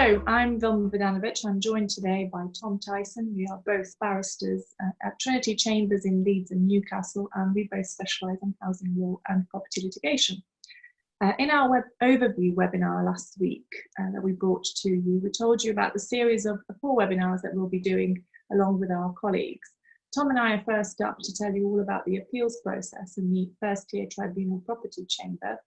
Hello, I'm Vilma Vodanovic. I'm joined today by Tom Tyson. We are both barristers at Trinity Chambers in Leeds and Newcastle, and we both specialise in housing law and property litigation. In our web overview webinar last week that we brought to you, we told you about the series of 4 webinars that we'll be doing along with our colleagues. Tom and I are first up to tell you all about the appeals process in the First-Tier Tribunal Property Chamber,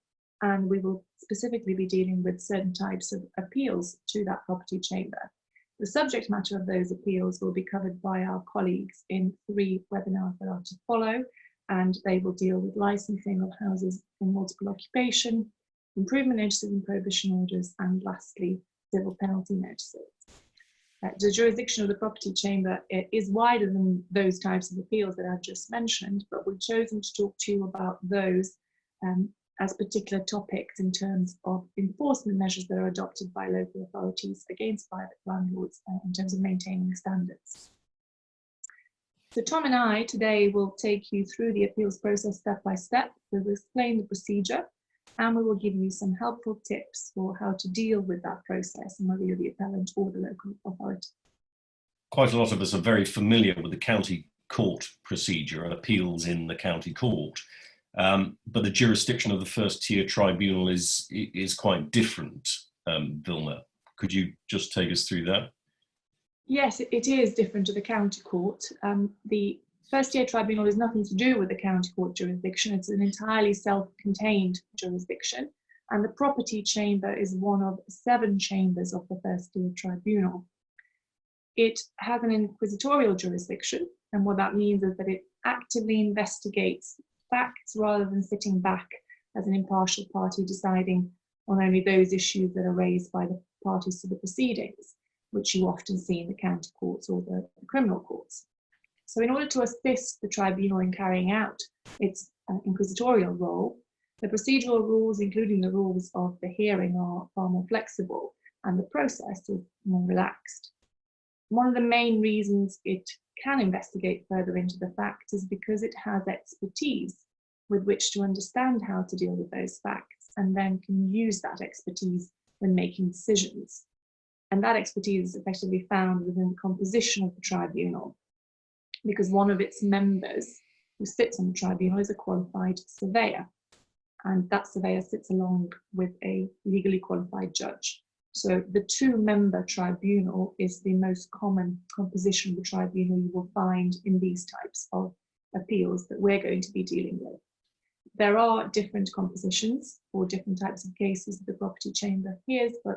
and we will specifically be dealing with certain types of appeals to that property chamber. The subject matter of those appeals will be covered by our colleagues in 3 webinars that are to follow, and they will deal with licensing of houses in multiple occupation, improvement notices and prohibition orders, and lastly, civil penalty notices. The jurisdiction of the property chamber is wider than those types of appeals that I've just mentioned, but we've chosen to talk to you about those as particular topics in terms of enforcement measures that are adopted by local authorities against private landlords in terms of maintaining standards. So Tom and I today will take you through the appeals process step by step. We will explain the procedure, and we will give you some helpful tips for how to deal with that process, and whether you're the appellant or the local authority. Quite a lot of us are very familiar with the county court procedure and appeals in the county court. But the jurisdiction of the First-Tier Tribunal is quite different. Vilma, could you just take us through that? Yes, it is different to the county court. The First-Tier Tribunal has nothing to do with the county court jurisdiction. It's an entirely self-contained jurisdiction, and the property chamber is one of 7 chambers of the First-Tier Tribunal. It has an inquisitorial jurisdiction, and what that means is that it actively investigates facts rather than sitting back as an impartial party deciding on only those issues that are raised by the parties to the proceedings, which you often see in the county courts or the criminal courts. So in order to assist the tribunal in carrying out its inquisitorial role, the procedural rules, including the rules of the hearing, are far more flexible, and the process is more relaxed. One of the main reasons it can investigate further into the facts is because it has expertise with which to understand how to deal with those facts, and then can use that expertise when making decisions. And that expertise is effectively found within the composition of the tribunal, because one of its members who sits on the tribunal is a qualified surveyor, and that surveyor sits along with a legally qualified judge. So the 2-member tribunal is the most common composition of the tribunal you will find in these types of appeals that we're going to be dealing with. There are different compositions for different types of cases that the property chamber hears, but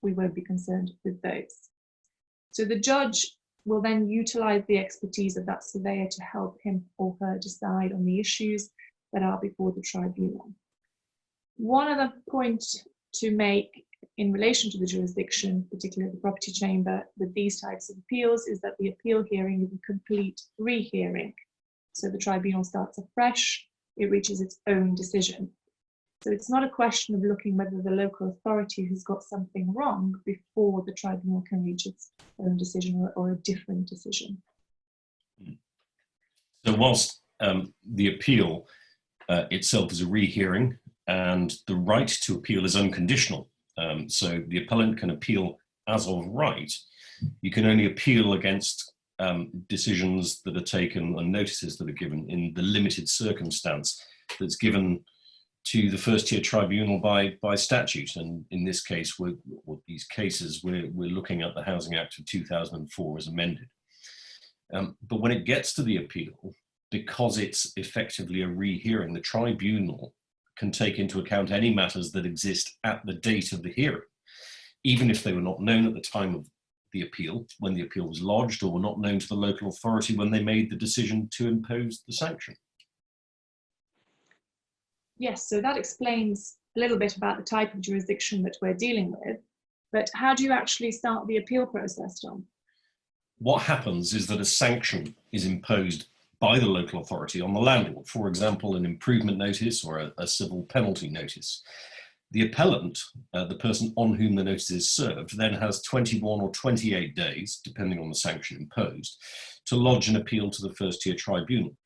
we won't be concerned with those. So the judge will then utilize the expertise of that surveyor to help him or her decide on the issues that are before the tribunal. One other point to make in relation to the jurisdiction, particularly the property chamber, with these types of appeals, is that the appeal hearing is a complete rehearing. So the tribunal starts afresh, it reaches its own decision. So it's not a question of looking whether the local authority has got something wrong before the tribunal can reach its own decision or a different decision. So whilst the appeal itself is a rehearing, and the right to appeal is unconditional, so the appellant can appeal as of right, you can only appeal against decisions that are taken and notices that are given in the limited circumstance that's given to the First-Tier Tribunal by statute. And in this case, we're looking at the Housing Act of 2004 as amended. But when it gets to the appeal, because it's effectively a rehearing, the tribunal can take into account any matters that exist at the date of the hearing, even if they were not known at the time of the appeal, when the appeal was lodged, or were not known to the local authority when they made the decision to impose the sanction. Yes, so that explains a little bit about the type of jurisdiction that we're dealing with, but how do you actually start the appeal process, Tom? What happens is that a sanction is imposed by the local authority on the landlord, for example, an improvement notice or a civil penalty notice. The appellant, the person on whom the notice is served, then has 21 or 28 days, depending on the sanction imposed, to lodge an appeal to the First-Tier Tribunal.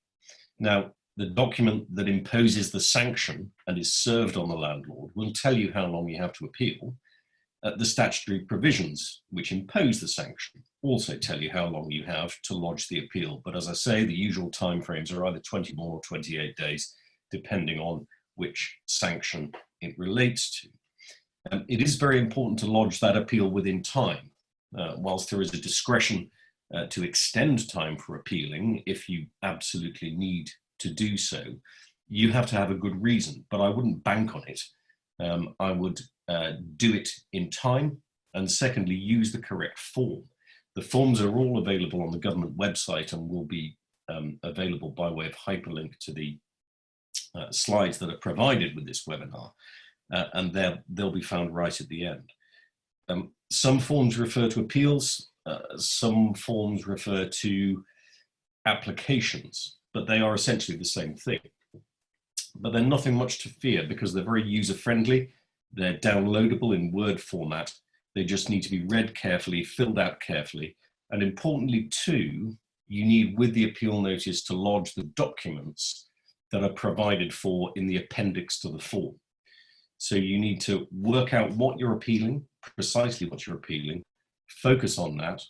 Now, the document that imposes the sanction and is served on the landlord will tell you how long you have to appeal, The statutory provisions which impose the sanction also tell you how long you have to lodge the appeal. But as I say, the usual timeframes are either 21 or 28 days, depending on which sanction it relates to. It is very important to lodge that appeal within time. Whilst there is a discretion to extend time for appealing if you absolutely need to do so, you have to have a good reason, but I wouldn't bank on it. I would do it in time, and secondly, use the correct form. The forms are all available on the government website and will be available by way of hyperlink to the slides that are provided with this webinar, and they'll be found right at the end. Some forms refer to appeals, some forms refer to applications, but they are essentially the same thing. But they're nothing much to fear because they're very user-friendly. They're downloadable in Word format. They just need to be read carefully, filled out carefully. And importantly too, you need with the appeal notice to lodge the documents that are provided for in the appendix to the form. So you need to work out what you're appealing, precisely what you're appealing, focus on that,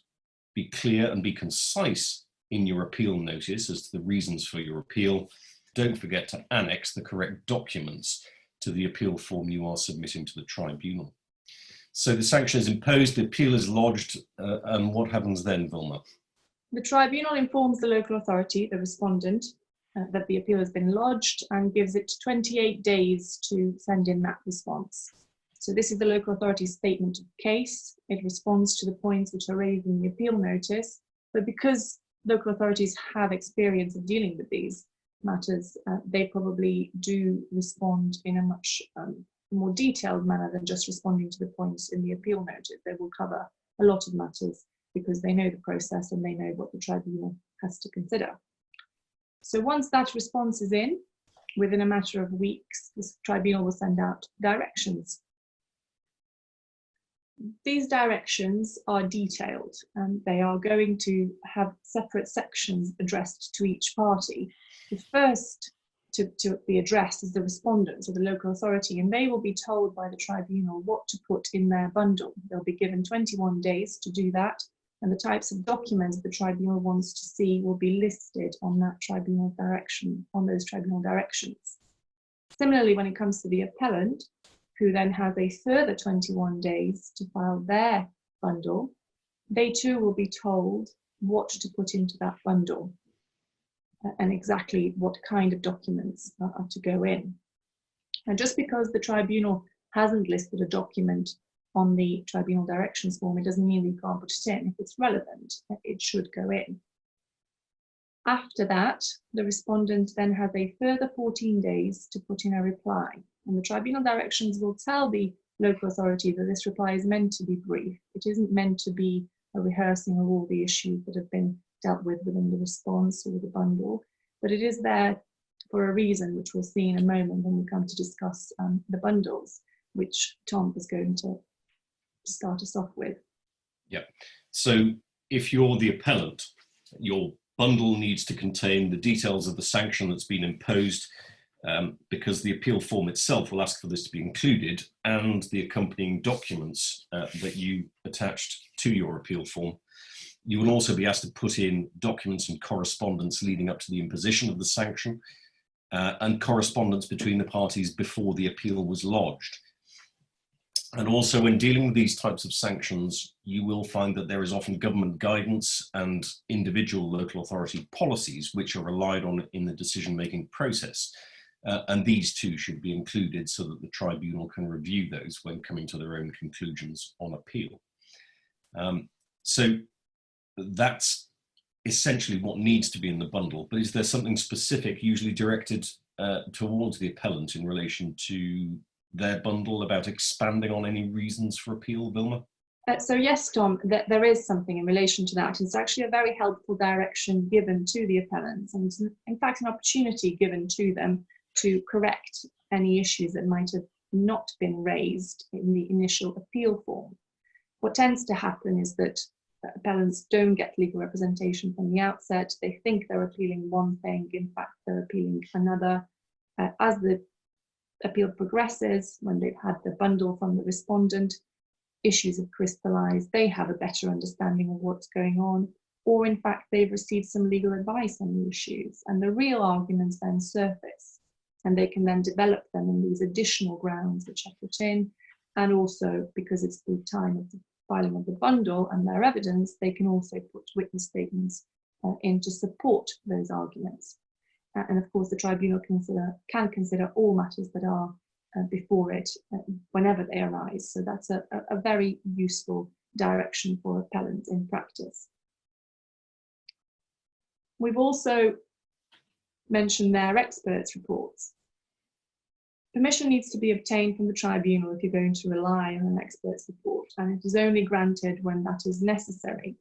be clear and be concise in your appeal notice as to the reasons for your appeal. Don't forget to annex the correct documents to the appeal form you are submitting to the tribunal. So the sanction is imposed, the appeal is lodged, and what happens then, Vilma? The tribunal informs the local authority, the respondent, that the appeal has been lodged and gives it 28 days to send in that response. So this is the local authority's statement of case. It responds to the points which are raised in the appeal notice, but because local authorities have experience of dealing with these matters, they probably do respond in a much more detailed manner than just responding to the points in the appeal notice. They will cover a lot of matters because they know the process and they know what the tribunal has to consider. So once that response is in, within a matter of weeks, the tribunal will send out directions. These directions are detailed and they are going to have separate sections addressed to each party. The first to be addressed is the respondents or the local authority, and they will be told by the tribunal what to put in their bundle. They'll be given 21 days to do that, and the types of documents the tribunal wants to see will be listed on that tribunal direction, on those tribunal directions. Similarly, when it comes to the appellant, who then has a further 21 days to file their bundle, they too will be told what to put into that bundle and exactly what kind of documents are to go in. And just because the tribunal hasn't listed a document on the tribunal directions form, it doesn't mean that you can't put it in. If it's relevant, it should go in. After that, the respondent then has a further 14 days to put in a reply. And the tribunal directions will tell the local authority that this reply is meant to be brief. It isn't meant to be a rehearsing of all the issues that have been dealt with within the response or the bundle, but it is there for a reason, which we'll see in a moment when we come to discuss the bundles, which Tom is going to start us off with. Yeah, so if you're the appellant, your bundle needs to contain the details of the sanction that's been imposed, because the appeal form itself will ask for this to be included, and the accompanying documents that you attached to your appeal form. You will also be asked to put in documents and correspondence leading up to the imposition of the sanction, and correspondence between the parties before the appeal was lodged. And also, when dealing with these types of sanctions, you will find that there is often government guidance and individual local authority policies which are relied on in the decision-making process. And these too should be included so that the tribunal can review those when coming to their own conclusions on appeal. So that's essentially what needs to be in the bundle, but is there something specific usually directed towards the appellant in relation to their bundle about expanding on any reasons for appeal, Vilma? So yes, Tom, there is something in relation to that. It's actually a very helpful direction given to the appellants, and in fact an opportunity given to them to correct any issues that might have not been raised in the initial appeal form. What tends to happen is that appellants don't get legal representation from the outset. They think they're appealing one thing, in fact they're appealing another. As the appeal progresses, when they've had the bundle from the respondent, issues have crystallized, they have a better understanding of what's going on, or in fact, they've received some legal advice on the issues, and the real arguments then surface, and they can then develop them in these additional grounds which are put in, and also because it's the time of the filing of the bundle and their evidence, they can also put witness statements in to support those arguments. And of course, the tribunal can consider all matters that are before it whenever they arise. So that's a very useful direction for appellants in practice. We've also mentioned their experts' reports. Permission needs to be obtained from the tribunal if you're going to rely on an expert's report, and it is only granted when that is necessary.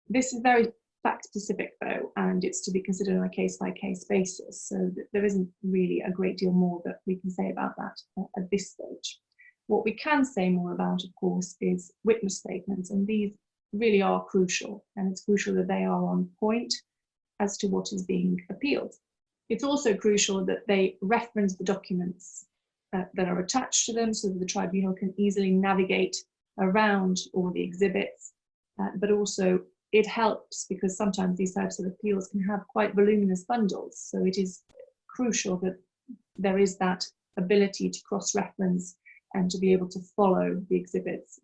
This is very fact-specific though, and it's to be considered on a case-by-case basis, so that there isn't really a great deal more that we can say about that at this stage. What we can say more about, of course, is witness statements, and these really are crucial, and it's crucial that they are on point as to what is being appealed. It's also crucial that they reference the documents that are attached to them so that the tribunal can easily navigate around all the exhibits, but also it helps because sometimes these types of appeals can have quite voluminous bundles. So it is crucial that there is that ability to cross-reference and to be able to follow the exhibits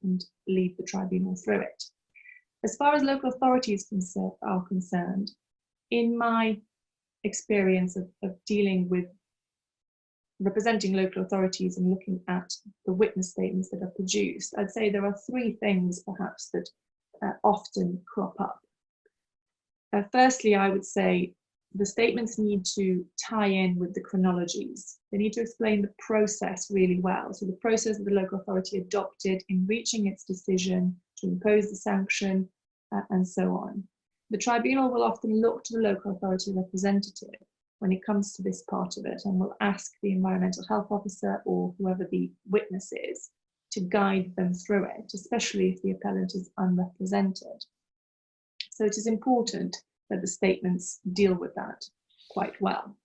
and lead the tribunal through it. As far as local authorities are concerned, in my experience of dealing with representing local authorities and looking at the witness statements that are produced, I'd say there are three things perhaps that often crop up. Firstly, I would say the statements need to tie in with the chronologies. They need to explain the process really well. So the process that the local authority adopted in reaching its decision to impose the sanction and so on. The tribunal will often look to the local authority representative when it comes to this part of it and will ask the environmental health officer or whoever the witness is to guide them through it, especially if the appellant is unrepresented. So it is important that the statements deal with that quite well.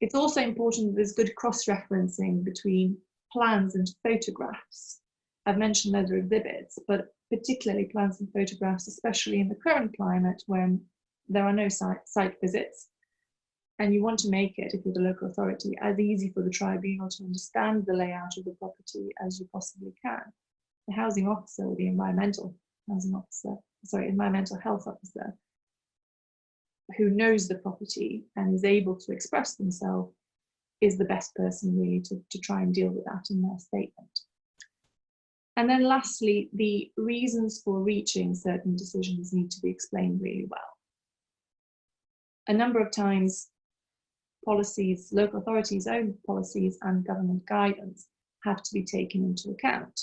It's also important that there's good cross-referencing between plans and photographs. I've mentioned other exhibits, but particularly plans and photographs, especially in the current climate when there are no site visits, and you want to make it, if you're the local authority, as easy for the tribunal to understand the layout of the property as you possibly can. The housing officer or the environmental health officer who knows the property and is able to express themselves is the best person really to try and deal with that in their statement. And then lastly, the reasons for reaching certain decisions need to be explained really well. A number of times, policies, local authorities' own policies and government guidance have to be taken into account.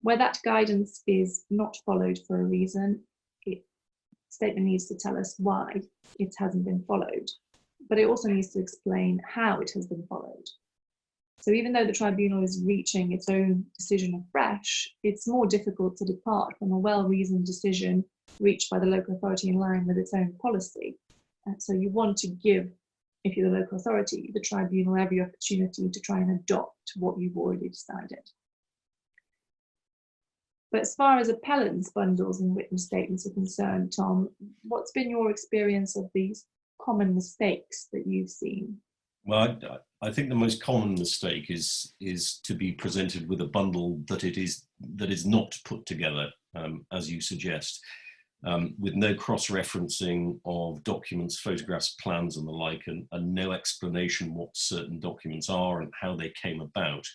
Where that guidance is not followed for a reason, the statement needs to tell us why it hasn't been followed, but it also needs to explain how it has been followed. So even though the tribunal is reaching its own decision afresh, it's more difficult to depart from a well-reasoned decision reached by the local authority in line with its own policy. So you want to give, if you're the local authority, the tribunal every opportunity to try and adopt what you've already decided. But as far as appellants' bundles and witness statements are concerned, Tom, what's been your experience of these common mistakes that you've seen? Well, I think the most common mistake is to be presented with a bundle that is not put together, as you suggest, with no cross-referencing of documents, photographs, plans and the like, and no explanation what certain documents are and how they came about.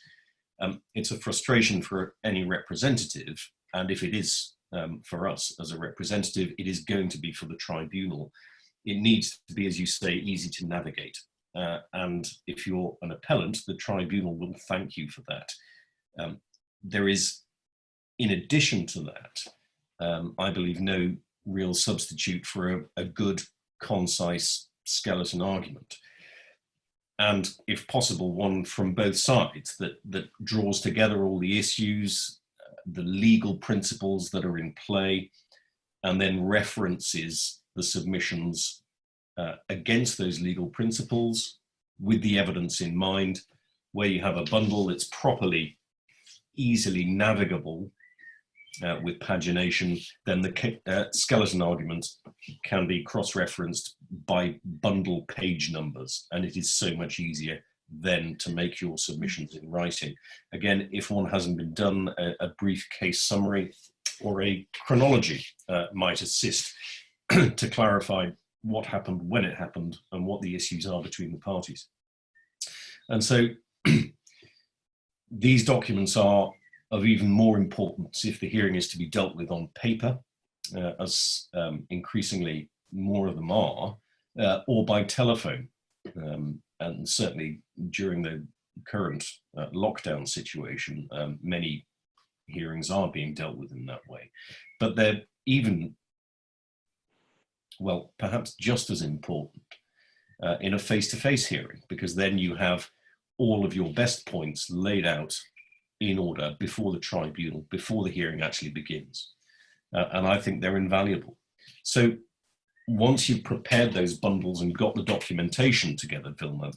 It's a frustration for any representative, and if it is for us as a representative, it is going to be for the tribunal. It needs to be, as you say, easy to navigate. And if you're an appellant, the tribunal will thank you for that. There is, in addition to that, I believe no real substitute for a good, concise skeleton argument. And if possible, one from both sides that draws together all the issues, the legal principles that are in play, and then references the submissions against those legal principles with the evidence in mind, where you have a bundle that's properly easily navigable with pagination, then the skeleton argument can be cross-referenced by bundle page numbers, and it is so much easier then to make your submissions in writing. Again, if one hasn't been done, a brief case summary or a chronology might assist to clarify what happened, when it happened, and what the issues are between the parties. And so these documents are of even more importance if the hearing is to be dealt with on paper, as increasingly more of them are, or by telephone. And certainly during the current lockdown situation, many hearings are being dealt with in that way. But they're even, well, perhaps just as important in a face-to-face hearing, because then you have all of your best points laid out in order before the tribunal, before the hearing actually begins. And I think they're invaluable. So once you've prepared those bundles and got the documentation together, Vilma,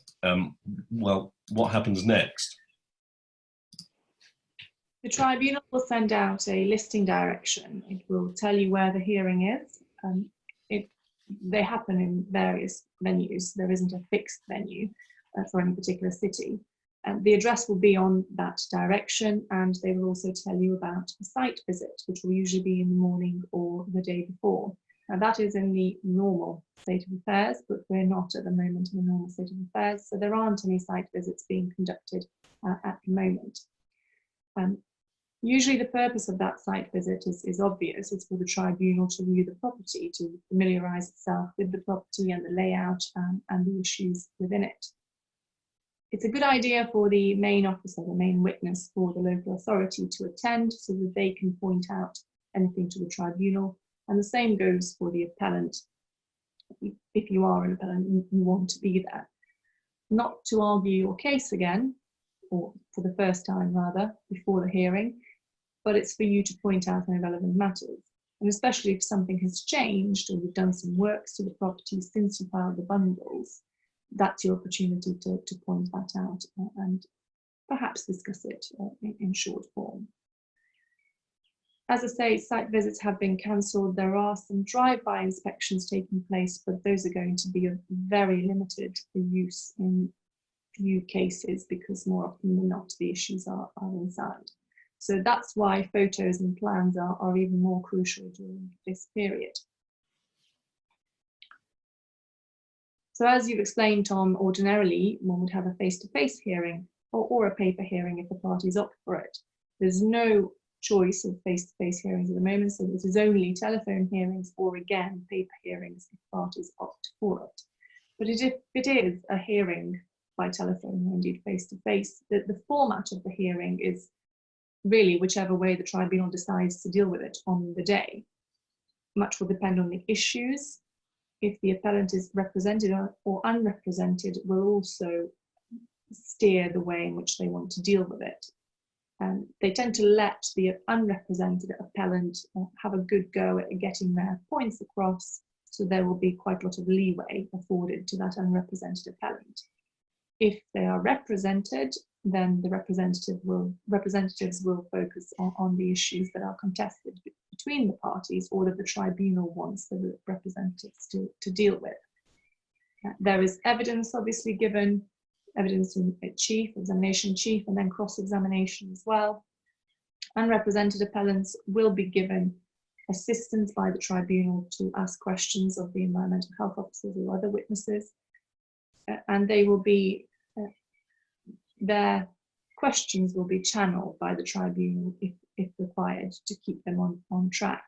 well, what happens next? The tribunal will send out a listing direction. It will tell you where the hearing is. They happen in various venues. There isn't a fixed venue for any particular city. The address will be on that direction, and they will also tell you about a site visit, which will usually be in the morning or the day before. Now, that is in the normal state of affairs, but we're not at the moment in the normal state of affairs, so there aren't any site visits being conducted at the moment. Usually the purpose of that site visit is obvious. It's for the tribunal to view the property, to familiarise itself with the property and the layout and the issues within it. It's a good idea for the main officer, the main witness for the local authority, to attend so that they can point out anything to the tribunal. And the same goes for the appellant. If you are an appellant, you want to be there. Not to argue your case again, or for the first time rather, before the hearing, but it's for you to point out any relevant matters. And especially if something has changed or you've done some works to the property since you filed the bundles, that's your opportunity to point that out and perhaps discuss it in short form. As I say, site visits have been cancelled. There are some drive-by inspections taking place, but those are going to be of very limited use in few cases because more often than not, the issues are inside. So that's why photos and plans are even more crucial during this period. So as you've explained, Tom, ordinarily one would have a face-to-face hearing or a paper hearing if the parties opt for it. There's no choice of face-to-face hearings at the moment, so this is only telephone hearings or again paper hearings if parties opt for it. But if it is a hearing by telephone or indeed face-to-face, the format of the hearing is really whichever way the tribunal decides to deal with it on the day. Much will depend on the issues. If the appellant is represented or unrepresented, will also steer the way in which they want to deal with it. They tend to let the unrepresented appellant have a good go at getting their points across, so there will be quite a lot of leeway afforded to that unrepresented appellant. If they are represented, then the representatives will focus on the issues that are contested between the parties or that the tribunal wants the representatives to deal with. There is evidence obviously given, evidence from a chief, examination chief, and then cross-examination as well. Unrepresented appellants will be given assistance by the tribunal to ask questions of the environmental health officers or other witnesses, and they will be their questions will be channeled by the tribunal if required to keep them on track.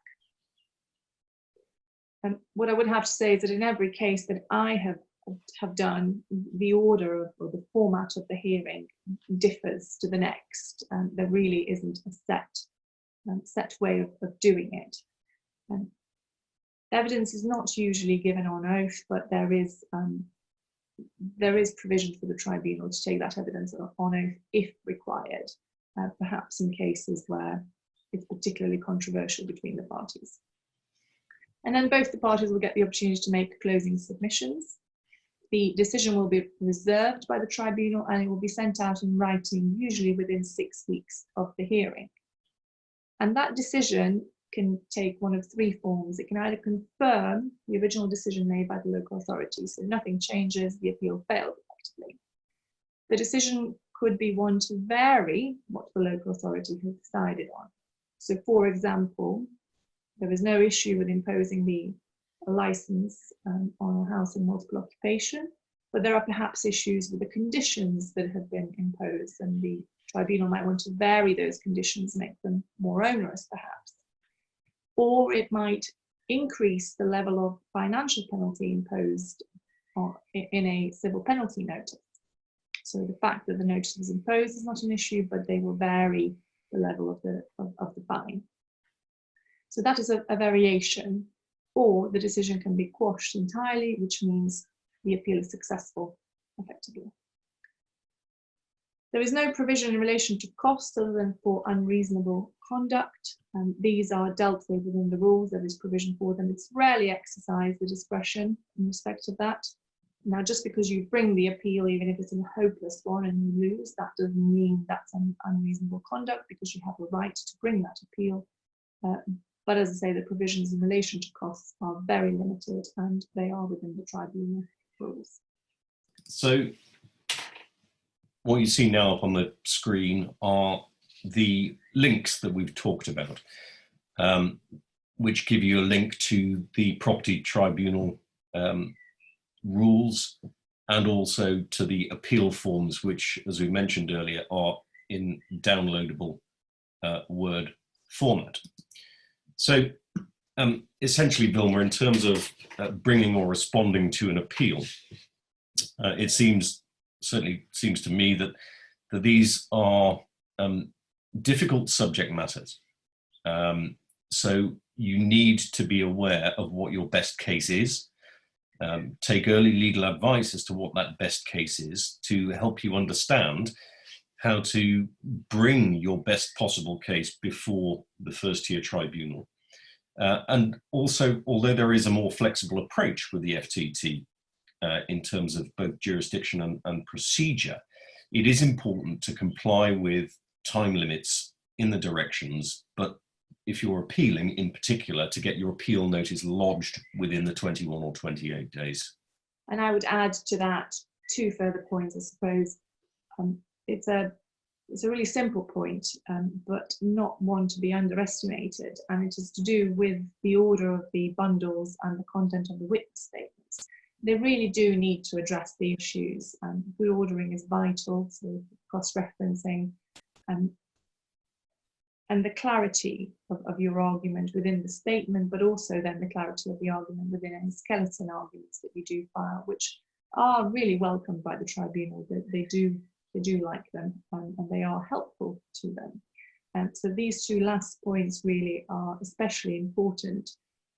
What I would have to say is that in every case that I have done, the order or the format of the hearing differs to the next. There really isn't a set way of doing it. Evidence is not usually given on oath, but there is provision for the tribunal to take that evidence on oath if required, perhaps in cases where it's particularly controversial between the parties. And then both the parties will get the opportunity to make closing submissions. The decision will be reserved by the tribunal and it will be sent out in writing, usually within 6 weeks of the hearing. And that decision can take one of 3 forms. It can either confirm the original decision made by the local authority, so nothing changes, the appeal failed effectively. The decision could be one to vary what the local authority has decided on. So, for example, there is no issue with imposing a license on a house in multiple occupation, but there are perhaps issues with the conditions that have been imposed, and the tribunal might want to vary those conditions, make them more onerous perhaps. Or it might increase the level of financial penalty imposed in a civil penalty notice. So the fact that the notice is imposed is not an issue, but they will vary the level of the fine. So that is a variation, or the decision can be quashed entirely, which means the appeal is successful effectively. There is no provision in relation to costs other than for unreasonable conduct. These are dealt with within the rules. There is provision for them. It's rarely exercised, the discretion in respect of that. Now, just because you bring the appeal, even if it's a hopeless one and you lose, that doesn't mean that's an unreasonable conduct, because you have a right to bring that appeal. But as I say, the provisions in relation to costs are very limited and they are within the tribunal rules. So what you see now up on the screen are the links that we've talked about, which give you a link to the property tribunal rules and also to the appeal forms, which, as we mentioned earlier, are in downloadable Word format. So essentially, Vilma, in terms of bringing or responding to an appeal, it certainly seems to me that these are difficult subject matters. So you need to be aware of what your best case is. Take early legal advice as to what that best case is to help you understand how to bring your best possible case before the first-tier tribunal. And also, although there is a more flexible approach with the FTT in terms of both jurisdiction and procedure, it is important to comply with time limits in the directions, but if you're appealing in particular, to get your appeal notice lodged within the 21 or 28 days. And I would add to that 2 further points, I suppose. It's a really simple point, but not one to be underestimated, and it is to do with the order of the bundles and the content of the witness statements. They really do need to address the issues. Good ordering is vital, so cross-referencing and the clarity of your argument within the statement, but also then the clarity of the argument within any skeleton arguments that you do file, which are really welcomed by the tribunal. They do like them, and they are helpful to them. And so these 2 last points really are especially important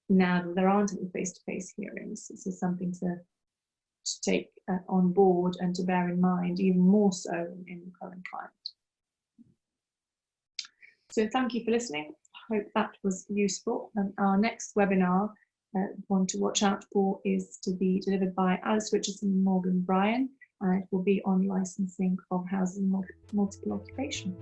now that there aren't any face-to-face hearings. This is something to take on board and to bear in mind, even more so in the current climate. So thank you for listening. I hope that was useful. And our next webinar, one to watch out for, is to be delivered by Alice Richardson and Morgan Bryan, and it will be on licensing of houses in multiple occupation.